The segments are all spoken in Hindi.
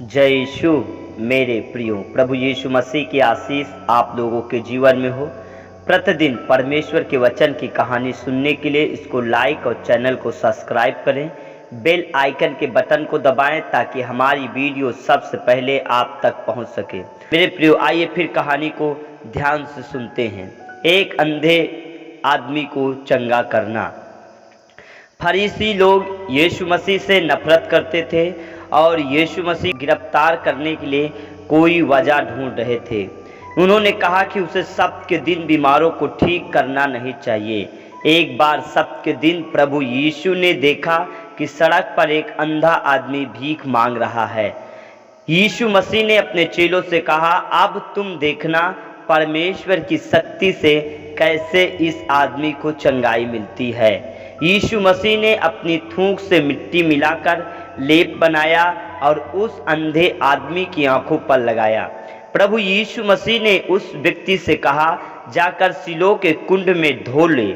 जय यीशु। मेरे प्रियो, प्रभु यीशु मसीह की आशीष आप लोगों के जीवन में हो। प्रतिदिन परमेश्वर के वचन की कहानी सुनने के लिए इसको लाइक और चैनल को सब्सक्राइब करें। बेल आइकन के बटन को दबाएं ताकि हमारी वीडियो सबसे पहले आप तक पहुंच सके। मेरे प्रियो, आइए फिर कहानी को ध्यान से सुनते हैं। एक अंधे आदमी को चंगा करना। फरीसी लोग यीशु मसीह से नफरत करते थे और यीशु मसीह गिरफ्तार करने के लिए कोई वजह ढूंढ रहे थे। उन्होंने कहा कि उसे सब्त के दिन बीमारों को ठीक करना नहीं चाहिए। एक बार सब्त के दिन प्रभु यीशु ने देखा कि सड़क पर एक अंधा आदमी भीख मांग रहा है। यीशु मसीह ने अपने चेलों से कहा, अब तुम देखना परमेश्वर की शक्ति से कैसे इस आदमी को चंगाई मिलती है। यीशु मसीह ने अपनी थूक से मिट्टी मिलाकर लेप बनाया और उस अंधे आदमी की आंखों पर लगाया। प्रभु यीशु मसीह ने उस व्यक्ति से कहा, जाकर सिलो के कुंड में धो ले।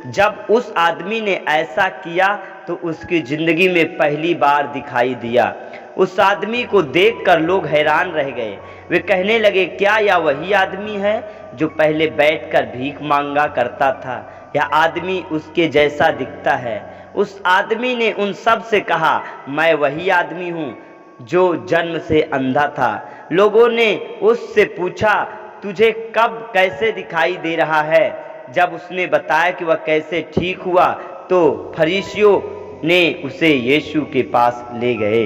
जब उस आदमी ने ऐसा किया तो उसकी जिंदगी में पहली बार दिखाई दिया। उस आदमी को देखकर लोग हैरान रह गए। वे कहने लगे, क्या यह वही आदमी है जो पहले बैठकर भीख मांगा करता था? यह आदमी उसके जैसा दिखता है। उस आदमी ने उन सब से कहा, मैं वही आदमी हूँ जो जन्म से अंधा था। लोगों ने उससे पूछा, तुझे कब कैसे दिखाई दे रहा है? जब उसने बताया कि वह कैसे ठीक हुआ तो फरीसियों ने उसे यीशु के पास ले गए।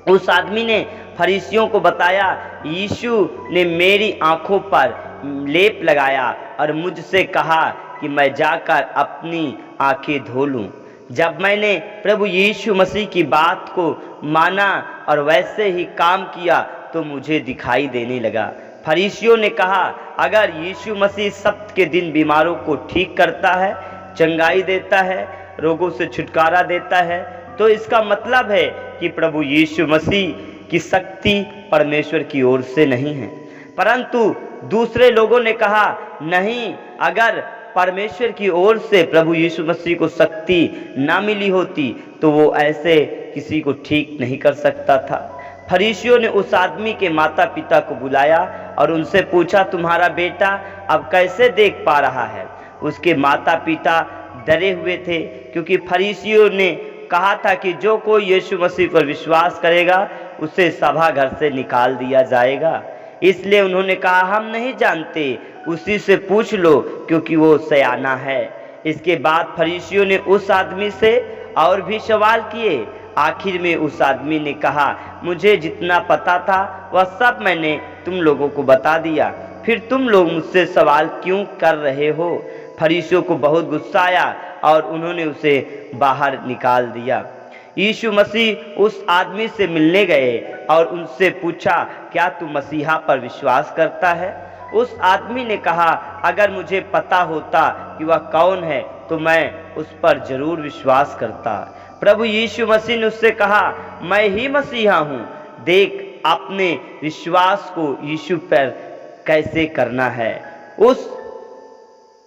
उस आदमी ने फरीसियों को बताया, यीशु ने मेरी आंखों पर लेप लगाया और मुझसे कहा कि मैं जाकर अपनी आंखें धो लूं। जब मैंने प्रभु यीशु मसीह की बात को माना और वैसे ही काम किया तो मुझे दिखाई देने लगा। फरीसियों ने कहा, अगर यीशु मसीह सब्त के दिन बीमारों को ठीक करता है, चंगाई देता है, रोगों से छुटकारा देता है, तो इसका मतलब है कि प्रभु यीशु मसीह की शक्ति परमेश्वर की ओर से नहीं है। परंतु दूसरे लोगों ने कहा, नहीं, अगर परमेश्वर की ओर से प्रभु यीशु मसीह को शक्ति ना मिली होती तो वो ऐसे किसी को ठीक नहीं कर सकता था। फरीसियों ने उस आदमी के माता पिता को बुलाया और उनसे पूछा, तुम्हारा बेटा अब कैसे देख पा रहा है? उसके माता पिता डरे हुए थे क्योंकि फरीसियों ने कहा था कि जो कोई यीशु मसीह पर विश्वास करेगा उसे सभा घर से निकाल दिया जाएगा। इसलिए उन्होंने कहा, हम नहीं जानते, उसी से पूछ लो क्योंकि वो सयाना है। इसके बाद फरीसियों ने उस आदमी से और भी सवाल किए। आखिर में उस आदमी ने कहा, मुझे जितना पता था वह सब मैंने तुम लोगों को बता दिया, फिर तुम लोग मुझसे सवाल क्यों कर रहे हो? फरीसियों को बहुत गुस्सा आया और उन्होंने उसे बाहर निकाल दिया। यीशु मसीह उस आदमी से मिलने गए और उनसे पूछा, क्या तू मसीहा पर विश्वास करता है? उस आदमी ने कहा, अगर मुझे पता होता कि वह कौन है तो मैं उस पर जरूर विश्वास करता। प्रभु यीशु मसीह ने उससे कहा, मैं ही मसीहा हूँ, देख अपने विश्वास को यीशु पर कैसे करना है। उस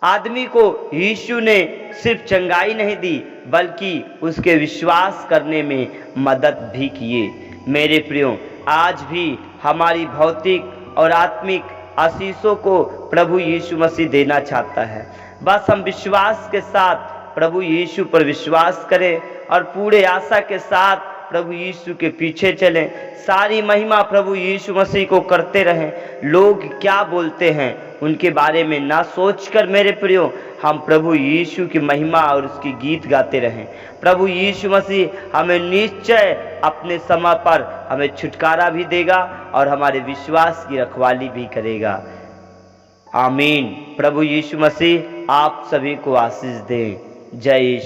आदमी को यीशु ने सिर्फ चंगाई नहीं दी बल्कि उसके विश्वास करने में मदद भी किए। मेरे प्रियो, आज भी हमारी भौतिक और आत्मिक आशीषों को प्रभु यीशु मसीह देना चाहता है। बस हम विश्वास के साथ प्रभु यीशु पर विश्वास करें और पूरे आशा के साथ प्रभु यीशु के पीछे चलें। सारी महिमा प्रभु यीशु मसीह को करते रहें। लोग क्या बोलते हैं उनके बारे में ना सोचकर मेरे प्रियो, हम प्रभु यीशु की महिमा और उसकी गीत गाते रहें। प्रभु यीशु मसीह हमें निश्चय अपने समय पर हमें छुटकारा भी देगा और हमारे विश्वास की रखवाली भी करेगा। आमीन। प्रभु यीशु मसीह आप सभी को आशीष दें। जय यीशु।